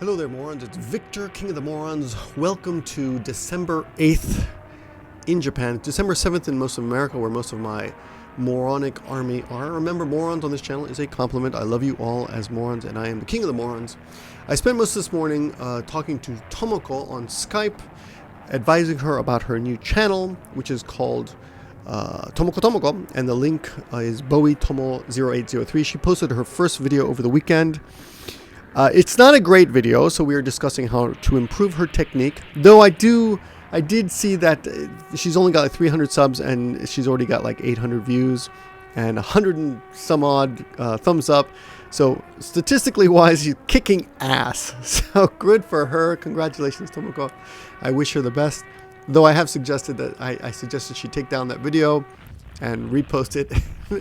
Hello there, morons. It's Victor, King of the Morons. Welcome to December 8th in Japan, December 7th in most of America, where most of my moronic army are. Remember, morons on this channel is a compliment. I love you all as morons, and I am the King of the Morons. I spent most of this morning talking to Tomoko on Skype, advising her about her new channel, which is called Tomoko, and the link is BowieTomo0803. She posted her first video over the weekend. It's not a great video, so we are discussing how to improve her technique. Though I did see that she's only got like 300 subs and she's already got like 800 views and 100 and some odd thumbs up. So statistically wise, she's kicking ass. So good for her. Congratulations, Tomoko. I wish her the best. Though I have suggested that I suggested she take down that video and repost it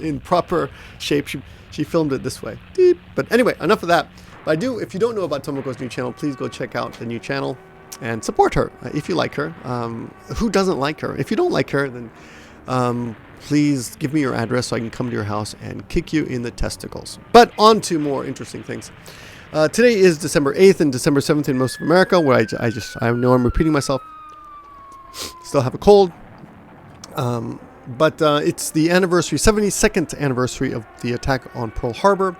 in proper shape. She filmed it this way. But anyway, enough of that. But if you don't know about Tomoko's new channel, please go check out the new channel and support her if you like her. Who doesn't like her? If you don't like her, then please give me your address so I can come to your house and kick you in the testicles. But on to more interesting things. Today is December 8th and December 7th in most of America, where I know I'm repeating myself. Still have a cold. But it's the 72nd anniversary of the attack on Pearl Harbor.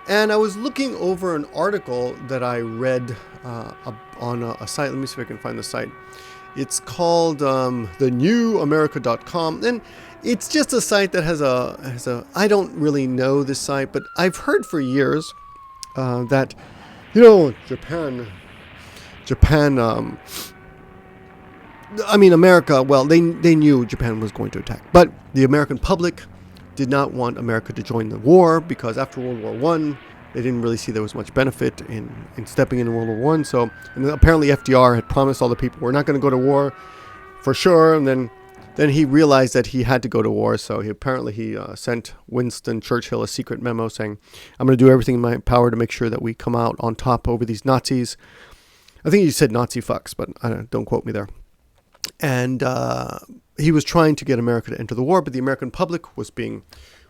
And I was looking over an article that I read on a site. Let me see if I can find the site. It's called thenewamerica.com, and it's just a site that has a. I don't really know this site, but I've heard for years that, Japan. I mean, America. Well, they knew Japan was going to attack, but the American public did not want America to join the war, because after World War I, they didn't really see there was much benefit in stepping into World War I. So, and apparently FDR had promised all the people, we're not going to go to war for sure. And then he realized that he had to go to war. So he sent Winston Churchill a secret memo saying, I'm going to do everything in my power to make sure that we come out on top over these Nazis. I think he said Nazi fucks, but don't quote me there. And he was trying to get America to enter the war, but the American public was being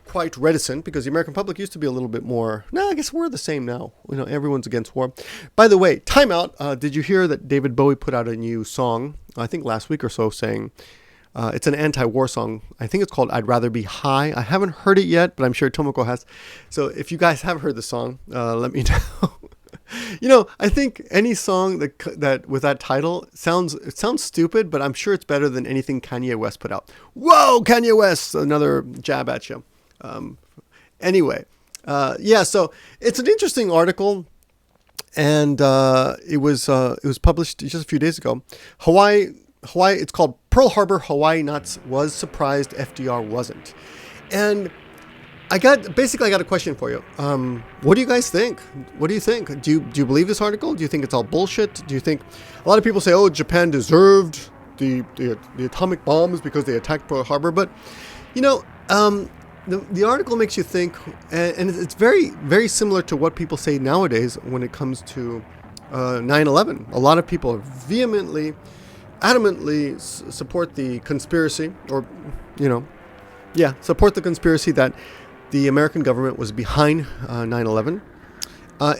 quite reticent, because the American public used to be a little bit more, I guess we're the same now. Everyone's against war. By the way, time out. Did you hear that David Bowie put out a new song, I think last week or so, saying it's an anti-war song. I think it's called I'd Rather Be High. I haven't heard it yet, but I'm sure Tomoko has. So if you guys have heard the song, let me know. I think any song that with that title sounds stupid, but I'm sure it's better than anything Kanye West put out. Whoa, Kanye West! Another jab at you. Anyway, so it's an interesting article, and it was published just a few days ago. Hawaii. It's called Pearl Harbor. Hawaii Nuts was surprised FDR wasn't, and I got a question for you. What do you guys think? What do you think? Do you believe this article? Do you think it's all bullshit? Do you think a lot of people say, oh, Japan deserved the atomic bombs because they attacked Pearl Harbor? But the article makes you think, and it's very, very similar to what people say nowadays when it comes to 9/11. A lot of people vehemently, adamantly support the conspiracy, or support the conspiracy that the American government was behind 9/11.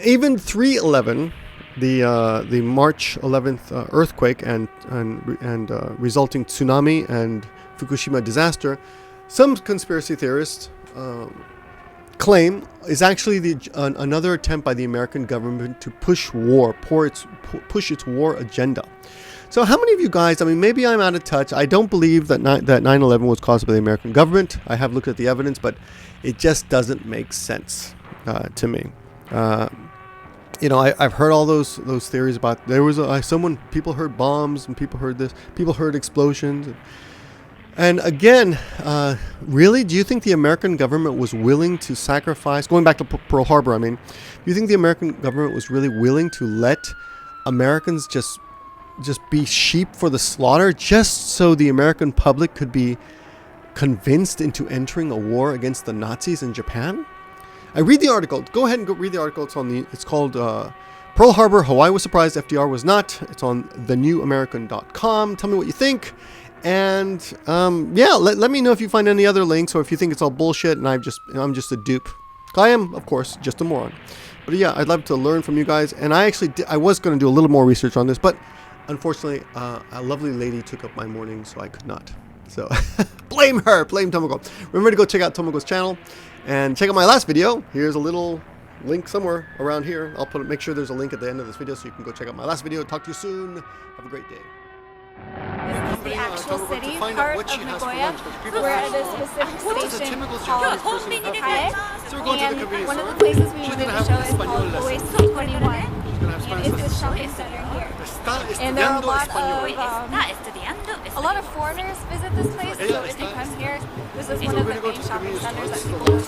Even 3/11, the March 11th earthquake and resulting tsunami and Fukushima disaster, some conspiracy theorists claim is actually another attempt by the American government to push its war agenda. So how many of you guys, maybe I'm out of touch. I don't believe that 9/11 was caused by the American government. I have looked at the evidence, but it just doesn't make sense to me. I've heard all those theories about there was people heard bombs and people heard this, people heard explosions. And again, really, do you think the American government was willing to sacrifice, going back to Pearl Harbor, do you think the American government was really willing to let Americans just be sheep for the slaughter, just so the American public could be convinced into entering a war against the Nazis in Japan? I read the article. Go ahead and go read the article. It's called Pearl Harbor, Hawaii was surprised, FDR was not. It's on thenewamerican.com. Tell me what you think. And let me know if you find any other links, or if you think it's all bullshit and I'm just a dupe. I am, of course, just a moron. But yeah, I'd love to learn from you guys. And I actually I was going to do a little more research on this, but unfortunately, a lovely lady took up my morning, so I could not. So blame her, blame Tomoko. Remember to go check out Tomoko's channel and check out my last video. Here's a little link somewhere around here. I'll make sure there's a link at the end of this video so you can go check out my last video. Talk to you soon. Have a great day. This is the actual city part of Nagoya. We're at a specific station called Harbor-72nd. And one of the places we wanted to show is called Oasis 21. And it's a shopping center here. And there are a lot of foreigners visit this place, so if you come here, this is one of the main shopping centers that people go to.